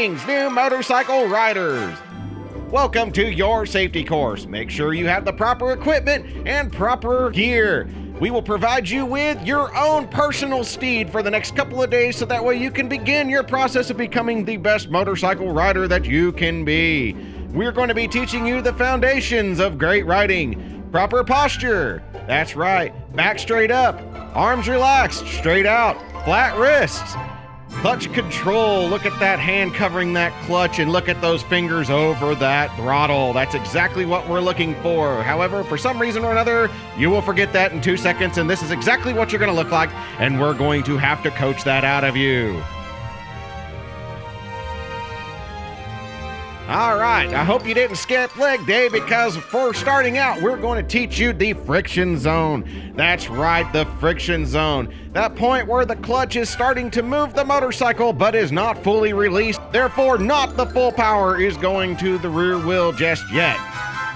Greetings, new motorcycle riders! Welcome to your safety course. Make sure you have the proper equipment and proper gear. We will provide you with your own personal steed for the next couple of days so that way you can begin your process of becoming the best motorcycle rider that you can be. We're going to be teaching you the foundations of great riding. Proper posture. That's right. Back straight up. Arms relaxed, straight out. Flat wrists. Clutch control. Look at that hand covering that clutch and look at those fingers over that throttle. That's exactly what we're looking for. However, for some reason or another, you will forget that in 2 seconds, and this is exactly what you're going to look like, and we're going to have to coach that out of you. All right, I hope you didn't skip leg day because for starting out, we're going to teach you the friction zone. That's right, the friction zone. That point where the clutch is starting to move the motorcycle but is not fully released. Therefore, not the full power is going to the rear wheel just yet.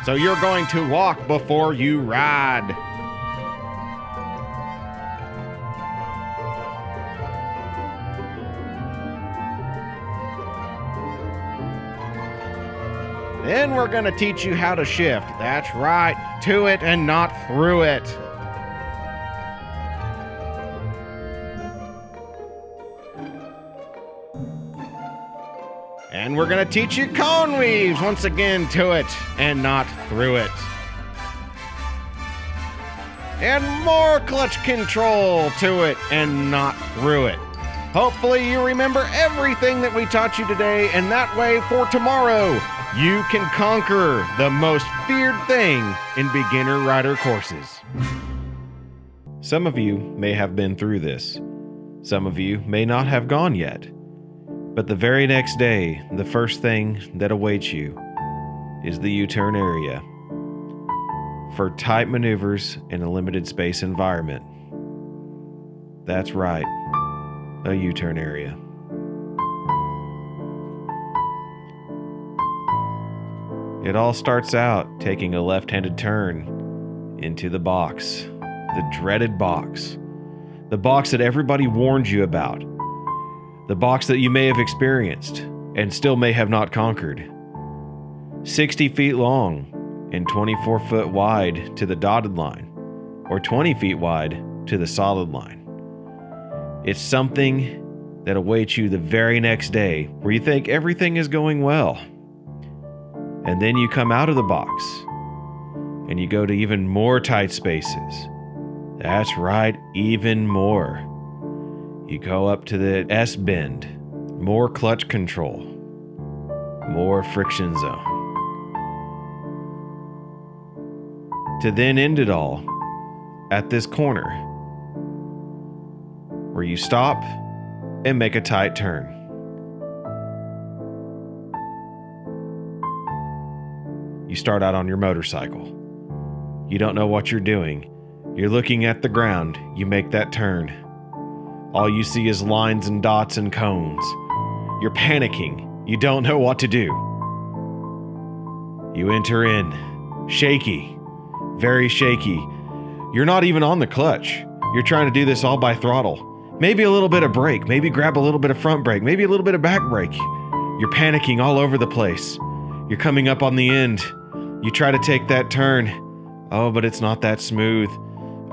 So you're going to walk before you ride. Then we're going to teach you how to shift. That's right, to it and not through it. And we're going to teach you cone weaves. Once again, to it and not through it. And more clutch control, to it and not through it. Hopefully you remember everything that we taught you today, and that way for tomorrow, you can conquer the most feared thing in beginner rider courses. Some of you may have been through this. Some of you may not have gone yet. But the very next day, the first thing that awaits you is the U-turn area. For tight maneuvers in a limited space environment. That's right, a U-turn area. It all starts out taking a left-handed turn into the box, the dreaded box, the box that everybody warned you about, the box that you may have experienced and still may have not conquered. 60 feet long and 24 foot wide to the dotted line, or 20 feet wide to the solid line. It's something that awaits you the very next day where you think everything is going well. And then you come out of the box and you go to even more tight spaces. That's right, even more. You go up to the S-bend, more clutch control, more friction zone. To then end it all at this corner where you stop and make a tight turn. You start out on your motorcycle. You don't know what you're doing. You're looking at the ground. You make that turn. All you see is lines and dots and cones. You're panicking. You don't know what to do. You enter in. Shaky. Very shaky. You're not even on the clutch. You're trying to do this all by throttle. Maybe a little bit of brake. Maybe grab a little bit of front brake. Maybe a little bit of back brake. You're panicking all over the place. You're coming up on the end. You try to take that turn. Oh, but it's not that smooth.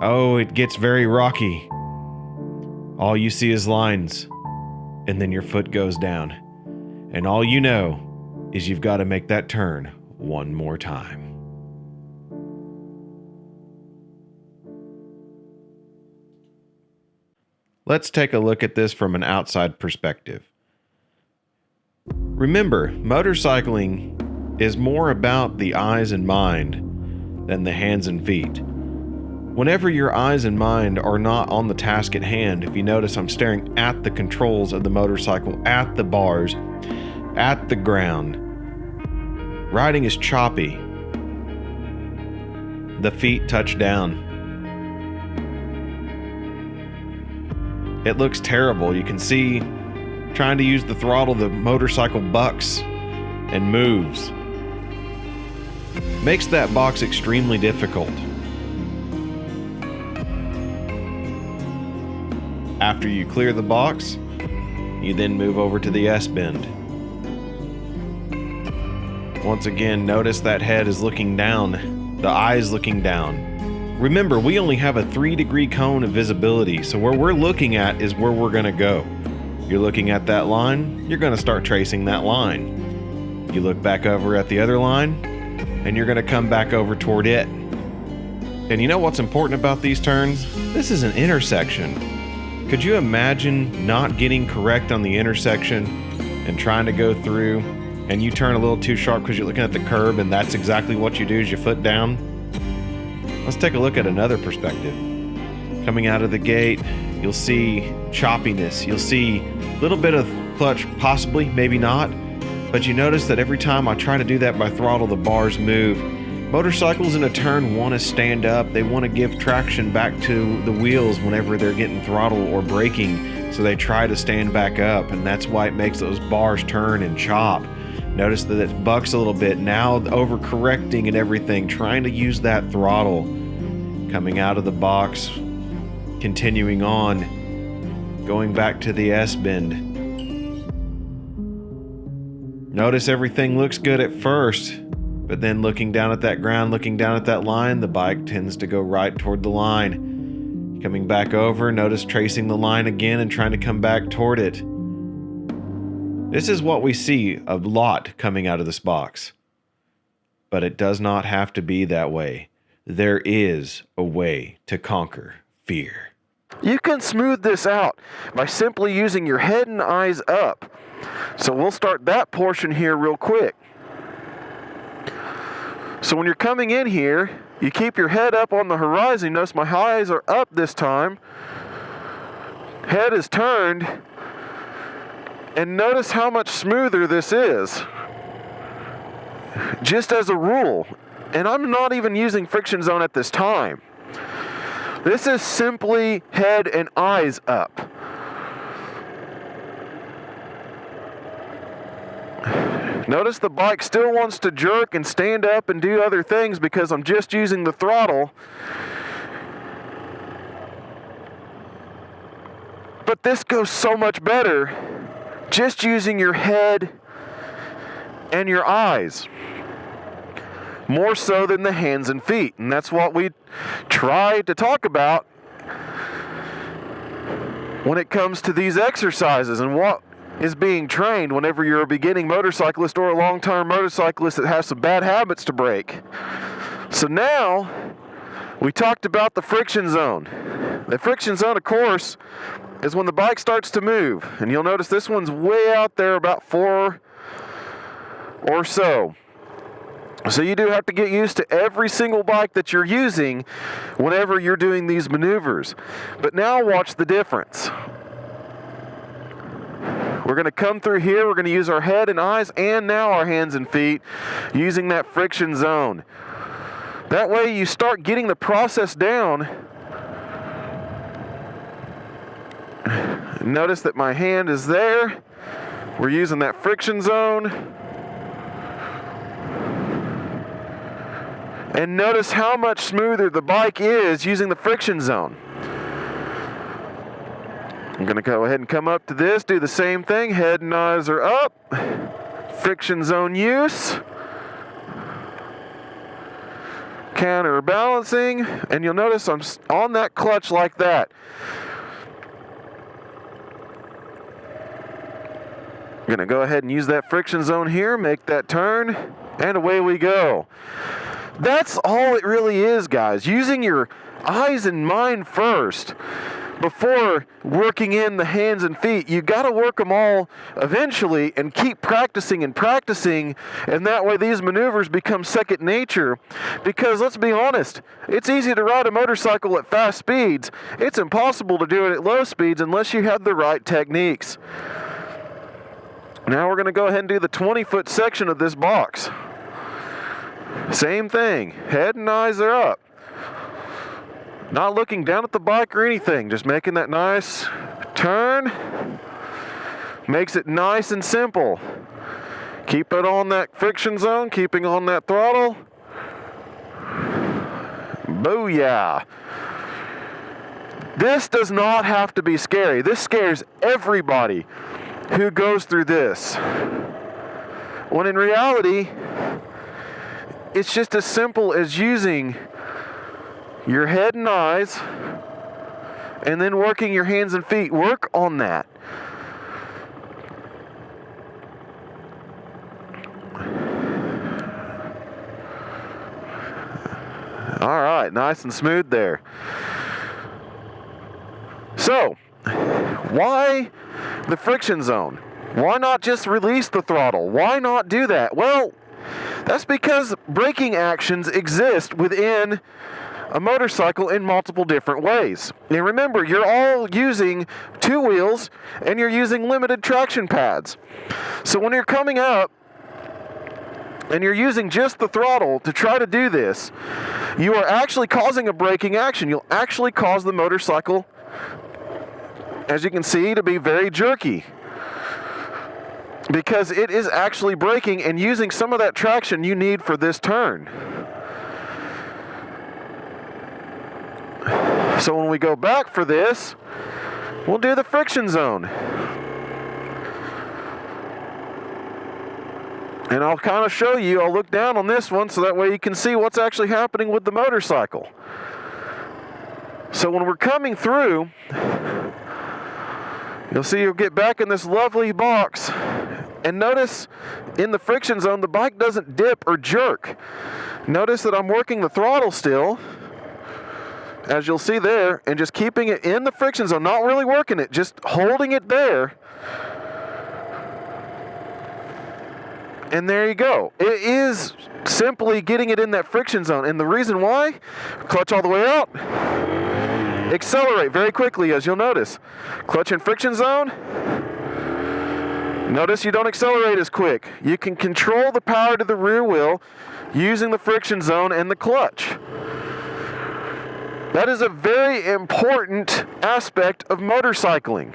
Oh, it gets very rocky. All you see is lines. And then your foot goes down. And all you know is you've got to make that turn one more time. Let's take a look at this from an outside perspective. Remember, motorcycling is more about the eyes and mind than the hands and feet. Whenever your eyes and mind are not on the task at hand, if you notice I'm staring at the controls of the motorcycle, at the bars, at the ground. Riding is choppy. The feet touch down. It looks terrible. You can see trying to use the throttle, the motorcycle bucks and moves. Makes that box extremely difficult. After you clear the box, you then move over to the S-bend. Once again, notice that head is looking down, the eyes looking down. Remember, we only have a 3-degree cone of visibility, so where we're looking at is where we're going to go. You're looking at that line, you're going to start tracing that line. You look back over at the other line, and you're going to come back over toward it. And you know what's important about these turns? This is an intersection. Could you imagine not getting correct on the intersection and trying to go through, and you turn a little too sharp because you're looking at the curb, and that's exactly what you do is you foot down? Let's take a look at another perspective. Coming out of the gate, you'll see choppiness. You'll see a little bit of clutch, possibly, maybe not. But you notice that every time I try to do that by throttle, the bars move. Motorcycles in a turn want to stand up. They want to give traction back to the wheels whenever they're getting throttle or braking. So they try to stand back up, and that's why it makes those bars turn and chop. Notice that it bucks a little bit. Now overcorrecting and everything, trying to use that throttle. Coming out of the box, continuing on, going back to the S-bend. Notice everything looks good at first, but then looking down at that ground, looking down at that line, the bike tends to go right toward the line. Coming back over, notice tracing the line again and trying to come back toward it. This is what we see a lot coming out of this box. But it does not have to be that way. There is a way to conquer fear. You can smooth this out by simply using your head and eyes up. So we'll start that portion here real quick. So when you're coming in here, you keep your head up on the horizon. Notice my eyes are up this time. Head is turned. And notice how much smoother this is. Just as a rule. And I'm not even using friction zone at this time. This is simply head and eyes up. Notice the bike still wants to jerk and stand up and do other things because I'm just using the throttle. But this goes so much better just using your head and your eyes. More so than the hands and feet. And that's what we try to talk about when it comes to these exercises and what is being trained whenever you're a beginning motorcyclist or a long-term motorcyclist that has some bad habits to break. So now, we talked about the friction zone. The friction zone, of course, is when the bike starts to move. And you'll notice this one's way out there, about 4 or so. So you do have to get used to every single bike that you're using whenever you're doing these maneuvers. But now watch the difference. We're going to come through here, we're going to use our head and eyes and now our hands and feet using that friction zone. That way you start getting the process down. Notice that my hand is there. We're using that friction zone. And notice how much smoother the bike is using the friction zone. I'm going to go ahead and come up to this, do the same thing. Head and eyes are up. Friction zone use. Counterbalancing. And you'll notice I'm on that clutch like that. I'm going to go ahead and use that friction zone here, make that turn, and away we go. That's all it really is, guys. Using your eyes and mind first before working in the hands and feet. You got to work them all eventually and keep practicing and practicing, and that way these maneuvers become second nature. Because let's be honest, it's easy to ride a motorcycle at fast speeds. It's impossible to do it at low speeds unless you have the right techniques. Now we're going to go ahead and do the 20-foot section of this box. Same thing, head and eyes are up. Not looking down at the bike or anything, just making that nice turn. Makes it nice and simple. Keep it on that friction zone, keeping on that throttle. Booyah. This does not have to be scary. This scares everybody who goes through this. When in reality, it's just as simple as using your head and eyes and then working your hands and feet. Work on that. All right, nice and smooth there. So, why the friction zone? Why not just release the throttle? Why not do that? Well, that's because braking actions exist within a motorcycle in multiple different ways. And remember, you're all using two wheels and you're using limited traction pads. So when you're coming up and you're using just the throttle to try to do this, you are actually causing a braking action. You'll actually cause the motorcycle, as you can see, to be very jerky, because it is actually braking and using some of that traction you need for this turn. So when we go back for this, we'll do the friction zone. And I'll kind of show you, I'll look down on this one so that way you can see what's actually happening with the motorcycle. So when we're coming through, you'll see you'll get back in this lovely box. And notice in the friction zone, the bike doesn't dip or jerk. Notice that I'm working the throttle still, as you'll see there, and just keeping it in the friction zone, not really working it, just holding it there. And there you go. It is simply getting it in that friction zone. And the reason why, clutch all the way out, accelerate very quickly, as you'll notice. Clutch in friction zone. Notice you don't accelerate as quick. You can control the power to the rear wheel using the friction zone and the clutch. That is a very important aspect of motorcycling,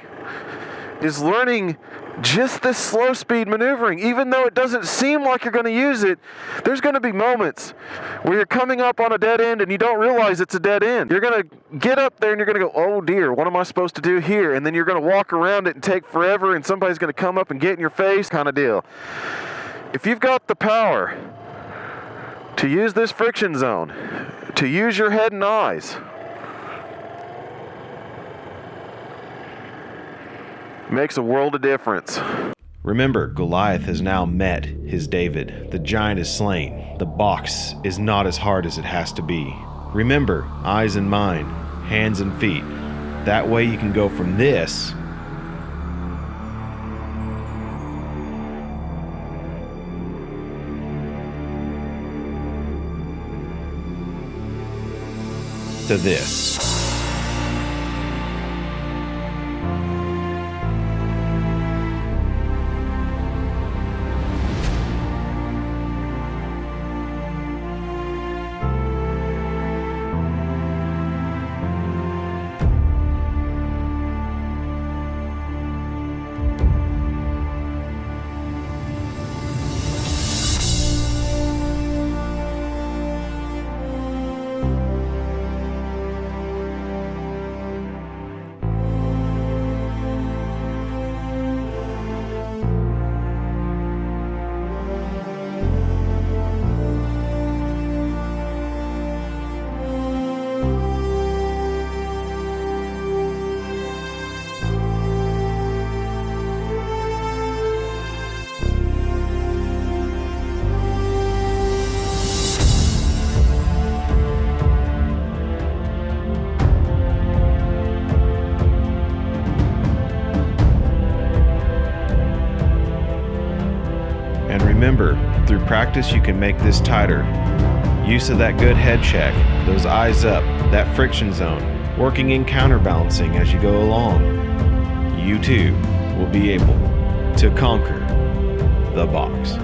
is learning just this slow speed maneuvering. Even though it doesn't seem like you're going to use it, there's going to be moments where you're coming up on a dead end and you don't realize it's a dead end. You're going to get up there and you're going to go, oh dear, what am I supposed to do here? And then you're going to walk around it and take forever, and somebody's going to come up and get in your face, kind of deal. If you've got the power to use this friction zone, to use your head and eyes, makes a world of difference. Remember, Goliath has now met his David. The giant is slain. The box is not as hard as it has to be. Remember, eyes and mind, hands and feet. That way you can go from this to this. Remember, through practice you can make this tighter. Use of that good head check, those eyes up, that friction zone, working in counterbalancing as you go along. You too will be able to conquer the box.